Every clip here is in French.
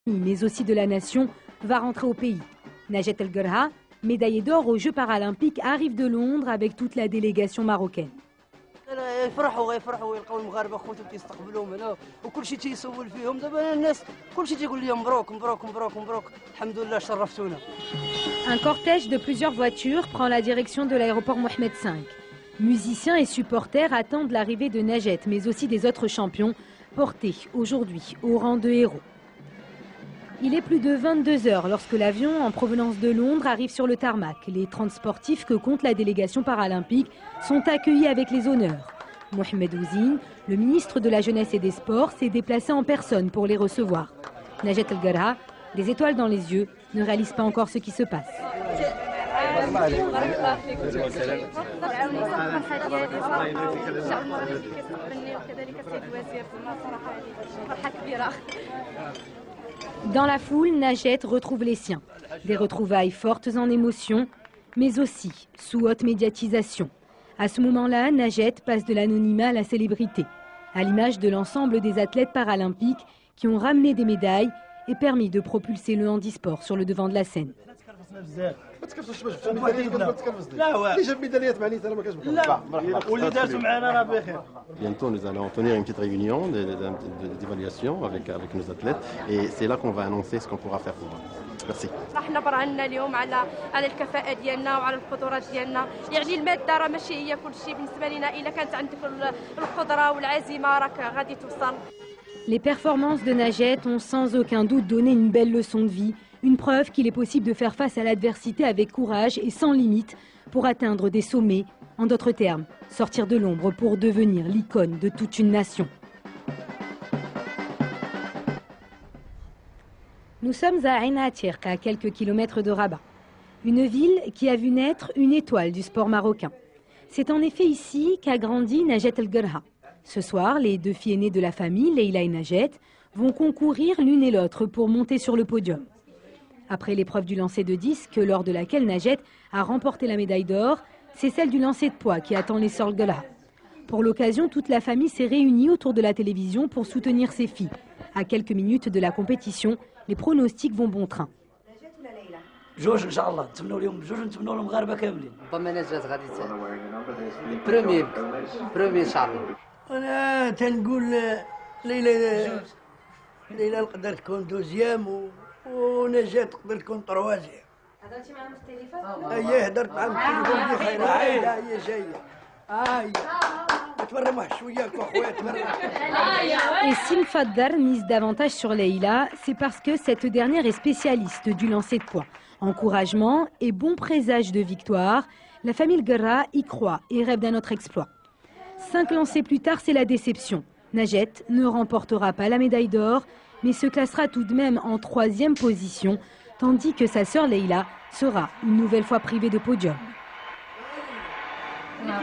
mais aussi de la nation, va rentrer au pays. Najet El Gerha, médaillée d'or aux Jeux paralympiques, arrive de Londres avec toute la délégation marocaine. يفرحوا يلقاو المغاربه خوتهم كيستقبلوهم هنا وكل شيء تيسول فيهم دابا الناس كل شيء تيقول لهم مبروك مبروك مبروك مبروك الحمد لله شرفتونا. Un cortège de plusieurs voitures prend la direction de l'aéroport Mohamed V. Musiciens et supporters attendent l'arrivée de Najet, mais aussi des autres champions, portés aujourd'hui au rang de héros. Il est plus de 22 heures lorsque l'avion en provenance de Londres arrive sur le tarmac. Les 30 sportifs que compte la délégation paralympique sont accueillis avec les honneurs. Mohamed Ouzine, le ministre de la Jeunesse et des Sports, s'est déplacé en personne pour les recevoir. Najet El Gerha, des étoiles dans les yeux, ne réalise pas encore ce qui se passe. Dans la foule, Najet retrouve les siens. Des retrouvailles fortes en émotion, mais aussi sous haute médiatisation. À ce moment-là, Najet passe de l'anonymat à la célébrité, à l'image de l'ensemble des athlètes paralympiques qui ont ramené des médailles et permis de propulser le handisport sur le devant de la scène. Bientôt, nous allons tenir une petite réunion d'évaluation avec nos athlètes et c'est là qu'on va annoncer ce qu'on pourra faire pour eux. Merci. احنا برهنا اليوم على الكفاءة ديالنا وعلى القدرات ديالنا، يعني المادة راه ماشي هي كل شيء بالنسبة لنا، إلا كانت عندك القدرة والعزيمة راك غادي توصل. Les performances de Najet ont sans aucun doute donné une belle leçon de vie, une preuve qu'il est possible de faire face à l'adversité avec courage et sans limite pour atteindre des sommets, en d'autres termes, sortir de l'ombre pour devenir l'icône de toute une nation. Nous sommes à Ain Atirq, à quelques kilomètres de Rabat, une ville qui a vu naître une étoile du sport marocain. C'est en effet ici qu'a grandi Najet El Gerha. Ce soir, les deux filles aînées de la famille, Leila et Najet, vont concourir l'une et l'autre pour monter sur le podium. Après l'épreuve du lancer de disque, lors de laquelle Najet a remporté la médaille d'or, c'est celle du lancer de poids qui attend les sœurs Gerha. Pour l'occasion, toute la famille s'est réunie autour de la télévision pour soutenir ses filles. À quelques minutes de la compétition, les pronostics vont bon train. جوج ان شاء الله نتمنوا لهم بجوج ونتمنوا لهم المغاربه كاملين. ربما نجات غادي برومي ان شاء الله. انا تنقول ليلى نقدر تكون دوزيام ونجاة تقدر تكون تروازيام. هضرتي معاهم في التليفون؟ اييه هضرت معاهم في التليفون دي خير عايده هي جايه. Et si Mfaddar mise davantage sur Leila, c'est parce que cette dernière est spécialiste du lancer de poids. Encouragement et bon présage de victoire, la famille Gerha y croit et rêve d'un autre exploit. 5 lancers plus tard, c'est la déception. Najet ne remportera pas la médaille d'or, mais se classera tout de même en 3e position, tandis que sa sœur Leila sera une nouvelle fois privée de podium. ما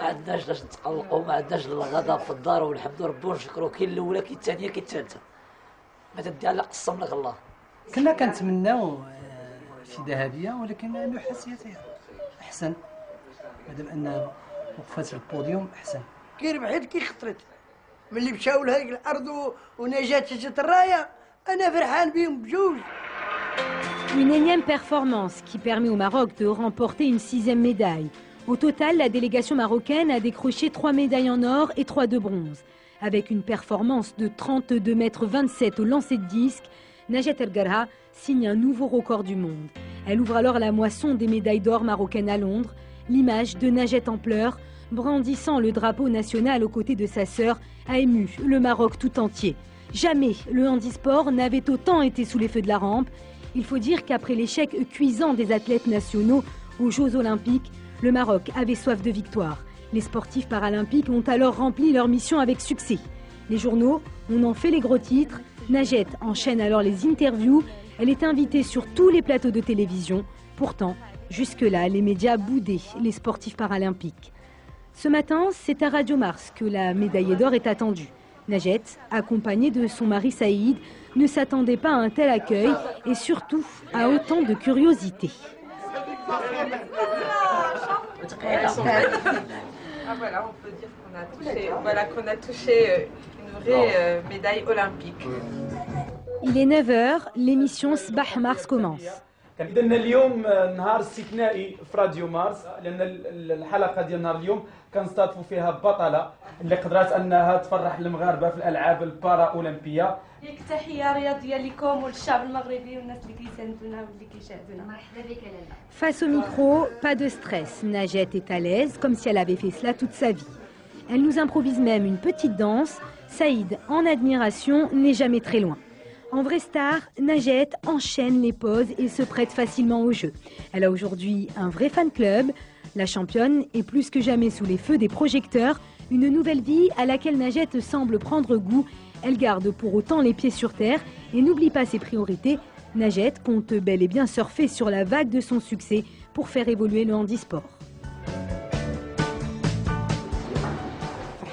عندناش لاش نتقلقوا، ما عندناش الغضب في الدار ونحمدوا ربي ونشكروا. كاين الاولى كاين الثانيه كاين الثالثه، ما تدي على قسم لك الله. كنا كنتمناو شي ذهبيه ولكن نحاسيتها احسن، مادام ان وقفات البوديوم احسن. كي ربحت كي خطرت ملي مشاو لهذيك الارض ونجاة جات الرايه انا فرحان بهم بجوج. Une énième performance qui permet au Maroc de remporter une 6e médaille. Au total, la délégation marocaine a décroché 3 médailles en or et 3 de bronze. Avec une performance de 32,27 m au lancer de disque, Najet El Gerha signe un nouveau record du monde. Elle ouvre alors la moisson des médailles d'or marocaines à Londres. L'image de Najet en pleurs, brandissant le drapeau national aux côtés de sa sœur, a ému le Maroc tout entier. Jamais le handisport n'avait autant été sous les feux de la rampe. Il faut dire qu'après l'échec cuisant des athlètes nationaux aux Jeux Olympiques, le Maroc avait soif de victoire. Les sportifs paralympiques ont alors rempli leur mission avec succès. Les journaux en ont fait les gros titres. Najet enchaîne alors les interviews. Elle est invitée sur tous les plateaux de télévision. Pourtant, jusque-là, les médias boudaient les sportifs paralympiques. Ce matin, c'est à Radio Mars que la médaillée d'or est attendue. Najet, accompagnée de son mari Saïd, ne s'attendait pas à un tel accueil et surtout à autant de curiosité. Voilà, on peut dire qu'on a touché une vraie médaille olympique. Il est 9h, l'émission Sbah Mars commence. كان اليوم نهار استثنائي في راديو مارس لان الحلقه ديال نهار اليوم كنستضيفوا فيها بطله اللي قدرات انها تفرح المغاربه في الالعاب البارا اولمبيه. ليك تحيه رياضيه لكم وللشعب المغربي والناس اللي كيساندونا واللي كيشاهدونا. مرحبا بك لاله. Face au micro, pas de stress. Najat est à l'aise, comme si elle avait fait cela toute sa vie. Elle nous improvise même une petite danse. Saïd, en admiration, n'est jamais très loin. En vraie star, Najat enchaîne les poses et se prête facilement au jeu. Elle a aujourd'hui un vrai fan club. La championne est plus que jamais sous les feux des projecteurs. Une nouvelle vie à laquelle Najat semble prendre goût. Elle garde pour autant les pieds sur terre et n'oublie pas ses priorités. Najat compte bel et bien surfer sur la vague de son succès pour faire évoluer le handisport.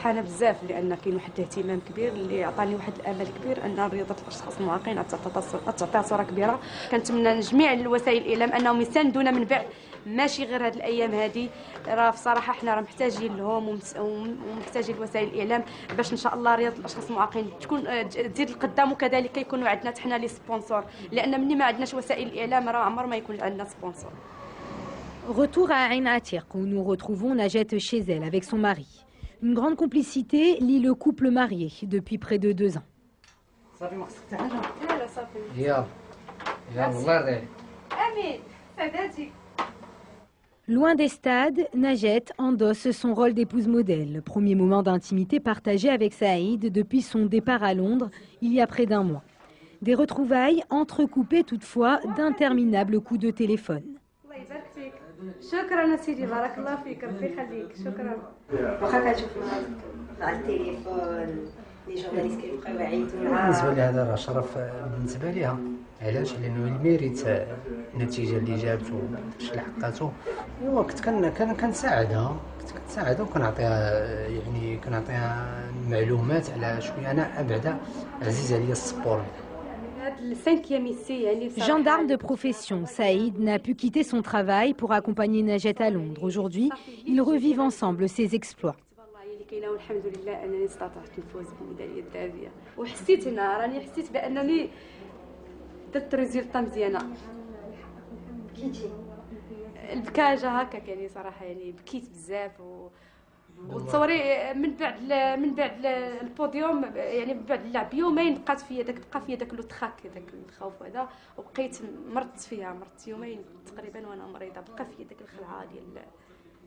فرحانه بزاف لان كاين واحد الاهتمام كبير اللي عطاني واحد الامل كبير ان رياضه الاشخاص المعاقين تعطيها صوره كبيره. كنتمنى جميع الوسائل الاعلام انهم يساندونا من بعد، ماشي غير هذه الايام هذه، راه بصراحه حنا راه محتاجين لهم ومحتاجين لوسائل الاعلام باش ان شاء الله رياضه الاشخاص المعاقين تكون تزيد القدام، وكذلك يكونوا عندنا حنا لي سبونسور، لان ملي ما عندناش وسائل الاعلام راه عمر ما يكون عندنا سبونسور. Retour à Ain Atiq où nous retrouvons Najat chez elle avec son mari. Une grande complicité lie le couple marié depuis près de 2 ans. Loin des stades, Najat endosse son rôle d'épouse modèle. Premier moment d'intimité partagé avec Saïd depuis son départ à Londres il y a près d'1 mois. Des retrouvailles entrecoupées toutefois d'interminables coups de téléphone. شكرا سيدي، بارك الله فيك، ربي يخليك، شكرا. واخا كتشوفوا على التليفون لي جورناليست كيبقاو يعيطوا. بالنسبه لي هذا راه شرف بالنسبه ليها. علاش؟ لانه الميريت النتيجه اللي جابته وداكشي اللي حققته. ايوا كنت كنساعدها وكنعطيها يعني كنعطيها معلومات على شويه انا ابعد عزيز عليا السبور. Gendarme de profession, Saïd n'a pu quitter son travail pour accompagner Najat à Londres. Aujourd'hui, ils revivent ensemble ses exploits. والحمد لله انني استطعت الفوز بالميداليه الذهبيه، وحسيت هنا راني حسيت بانني درت ريزلطه مزيانه. بكيتي؟ البكاجه هكاك يعني صراحه، يعني بكيت بزاف وتصوري من بعد البوديوم، يعني من بعد اللعب يومين بقى فيا داك لو تخاك، داك الخوف هذا، وبقيت مرضت يومين تقريبا وانا مريضه، بقى فيا داك الخلعه ديال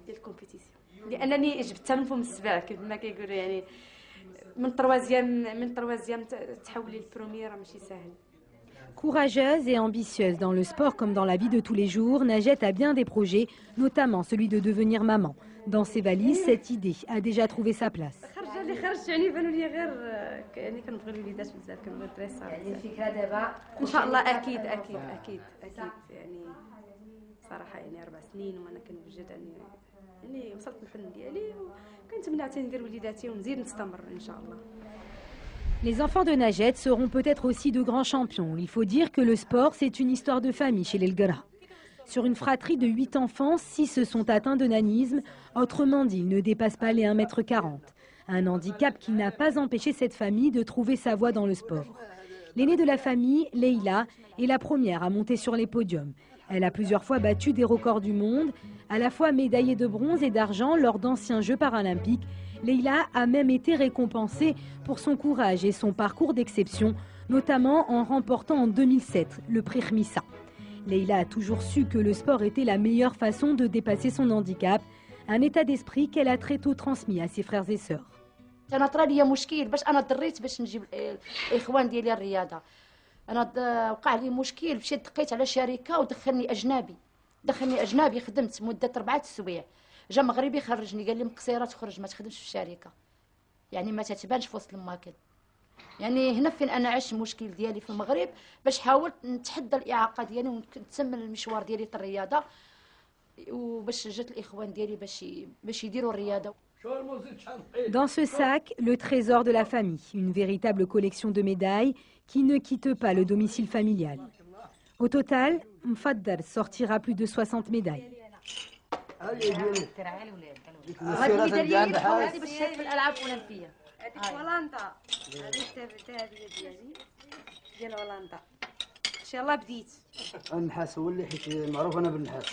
الكومبيتيسيون، لانني جبتها من فم السبع كيف ما كيقولوا، يعني من طروازيام تحولي للبروميير ماشي ساهل. Courageuse et ambitieuse dans le sport comme dans la vie de tous les jours, Najat a bien des projets, notamment celui de devenir maman. Dans ses valises, cette idée a déjà trouvé sa place. يعني بانوا لي غير يعني كنبغي الوليدات بزاف، كنبغي الدراري صغار. يعني الفكره دابا ان شاء الله اكيد يعني صراحه يعني 4 سنين وانا كنوجد يعني وصلت للحلم ديالي، وكنتمنى حتى ندير وليداتي ونزيد نستمر ان شاء الله. Les enfants de Najat seront peut-être aussi de grands champions. Il faut dire que le sport, c'est une histoire de famille chez les Elgara. Sur une fratrie de 8 enfants, 6 sont atteints de nanisme. Autrement dit, ils ne dépassent pas les 1,40 m. Un handicap qui n'a pas empêché cette famille de trouver sa voie dans le sport. L'aînée de la famille, Leïla, est la première à monter sur les podiums. Elle a plusieurs fois battu des records du monde, à la fois médaillée de bronze et d'argent lors d'anciens Jeux paralympiques. Leïla a même été récompensée pour son courage et son parcours d'exception, notamment en remportant en 2007 le prix Khmissa. Leïla a toujours su que le sport était la meilleure façon de dépasser son handicap, un état d'esprit qu'elle a très tôt transmis à ses frères et sœurs. انا طرا لي مشكل باش انا ضريت باش نجيب الاخوان ديالي الرياضه. انا وقع لي مشكل، مشيت دقيت على شركه ودخلني اجنبي خدمت مده 4 اسابيع، جا مغربي خرجني قال لي مقصيره تخرج ما تخدمش في الشركه، يعني ما تتبانش في وسط الماكل. يعني هنا فين انا عشت المشكل ديالي في المغرب باش حاولت نتحدى الاعاقه ديالي ونكمل المشوار ديالي في الرياضه، وباش جات الاخوان ديالي باش يديروا الرياضه. Dans ce sac, le trésor de la famille, une véritable collection de médailles qui ne quitte pas le domicile familial. Au total, Mfaddar sortira plus de 60 médailles. هذه الميداليه اللي باش تشارك في الالعاب الاولمبيه. هذيك هولندا هذيك ديالي ديال هولندا ان شاء الله بديت النحاس هو اللي حيت معروف انا بالنحاس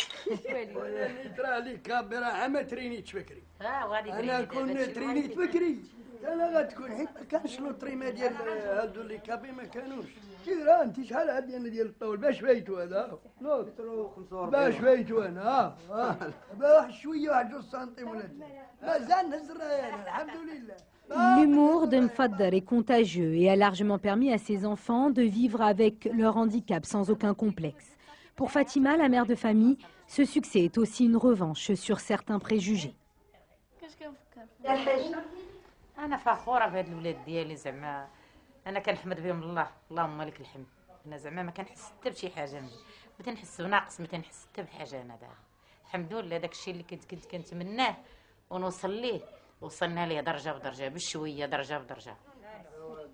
ترى عليك كابيرا عام ترينيت بكري وغادي انا كون ترينيت بكري انا غتكون حيت ما كانش لوطريما ديال هادو اللي كابي ما كانوش كيرا انت شحال عاد انا ديال الطول باش فايتو هذا باش فايتو انا واحد شويه واحد 2 سنتيم ولا مازال نزرا الحمد لله. L'humour de Mfadder est contagieux et a largement permis à ses enfants de vivre avec leur handicap sans aucun complexe. Pour Fatima, la mère de famille, ce succès est aussi une revanche sur certains préjugés. انا فخوره بهاد الولاد ديالي زعما انا كنحمد بهم الله اللهم لك الحمد. انا زعما ما كنحس حتى بشي حاجه ما تنحس بناقص ما تنحس حتى بحاجه. انا دابا الحمد لله داك الشيء اللي كنت كنتمناه ونوصل ليه وصلنا ليه درجه بدرجه بشويه درجه بدرجه.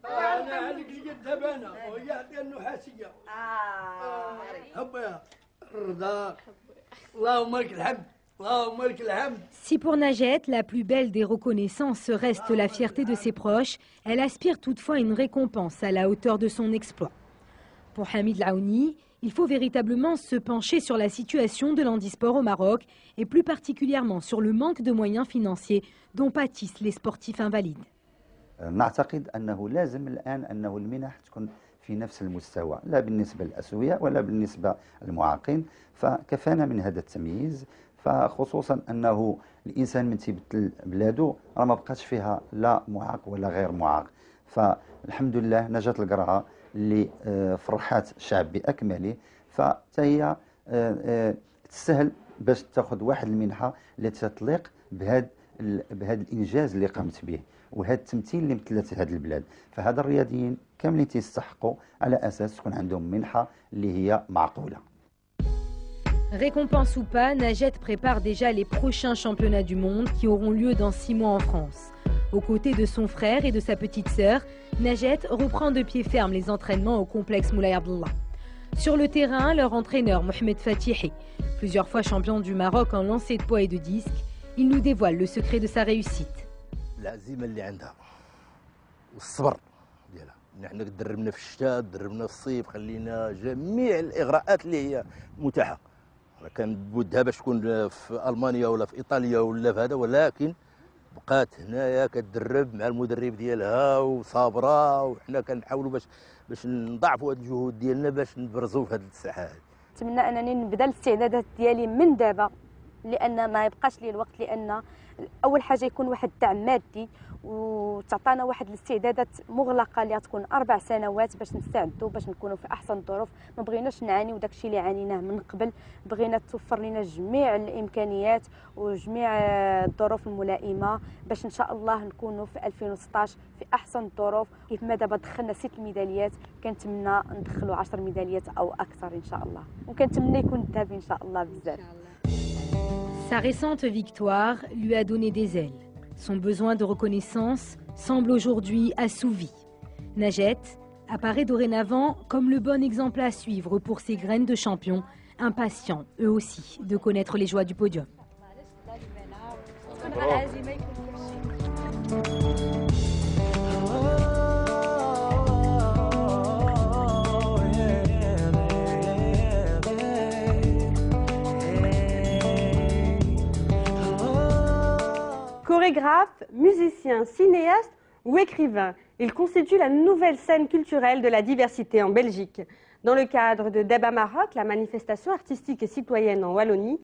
انا عليك لقيت دابا انا وهي عطيه النحاسيه هبا الرضا اللهم لك الحمد. Si pour Najat, la plus belle des reconnaissances reste la fierté de ses proches, elle aspire toutefois à une récompense à la hauteur de son exploit. Pour Hamid Laouni, il faut véritablement se pencher sur la situation de l'handisport au Maroc et plus particulièrement sur le manque de moyens financiers dont pâtissent les sportifs invalides. نعتقد أنه لازم الآن أنه المنح تكون في نفس المستوى لا بالنسبة للأسوياء ولا بالنسبة للمعاقين فكفانا من هذا التمييز فخصوصا أنه الإنسان من تيبدل بلاده راه ما بقاش فيها لا معاق ولا غير معاق فالحمد لله نجات القرعة اللي فرحات الشعب بأكمله فهي تسهل باش تاخذ واحد المنحة اللي تتليق بهذا الإنجاز اللي قامت به وهذا التمثيل اللي مثلت هذه البلاد فهذا الرياضيين كاملين تيستحقوا على أساس تكون عندهم منحة اللي هي معقولة. Récompense ou pas, Najat prépare déjà les prochains championnats du monde qui auront lieu dans 6 mois en France. Aux côtés de son frère et de sa petite sœur, Najat reprend de pied ferme les entraînements au complexe Moulay Abdallah. Sur le terrain, leur entraîneur Mohamed Fatihi, plusieurs fois champion du Maroc en lancer de poids et de disque, il nous dévoile le secret de sa réussite. العزيمه اللي عندها والصبر ديالها نحن دربنا في الشتاء دربنا في الصيف خلينا جميع الاغراءات اللي هي متاحه كان بودها باش تكون في المانيا ولا في ايطاليا ولا في هذا ولكن بقات هنايا كتدرب مع المدرب ديالها وصابره وحنا كنحاولوا باش نضاعفوا هذه الجهود ديالنا باش نبرزوا في هذه الساحه هذه. نتمنى انني نبدا الاستعدادات ديالي من دابا لان ما يبقاش لي الوقت لان اول حاجه يكون واحد الدعم مادي وتعطانا واحد الاستعدادات مغلقه اللي غتكون 4 سنوات باش نستعدوا باش نكونوا في احسن الظروف ما بغيناش نعانيو داكشي اللي عانيناه من قبل بغينا توفر لنا جميع الامكانيات وجميع الظروف الملائمه باش ان شاء الله نكونوا في 2016 في احسن الظروف كيف ما دابا دخلنا 6 ميداليات كنتمنى ندخلوا 10 ميداليات او اكثر ان شاء الله وكنتمنى يكون الذهب ان شاء الله بزاف. Sa récente victoire lui a donné des ailes. Son besoin de reconnaissance semble aujourd'hui assouvi. Najat apparaît dorénavant comme le bon exemple à suivre pour ses graines de champion, impatients eux aussi de connaître les joies du podium. Chorégraphe, musicien, cinéaste ou écrivain, il constitue la nouvelle scène culturelle de la diversité en Belgique. Dans le cadre de Débat Maroc, la manifestation artistique et citoyenne en Wallonie,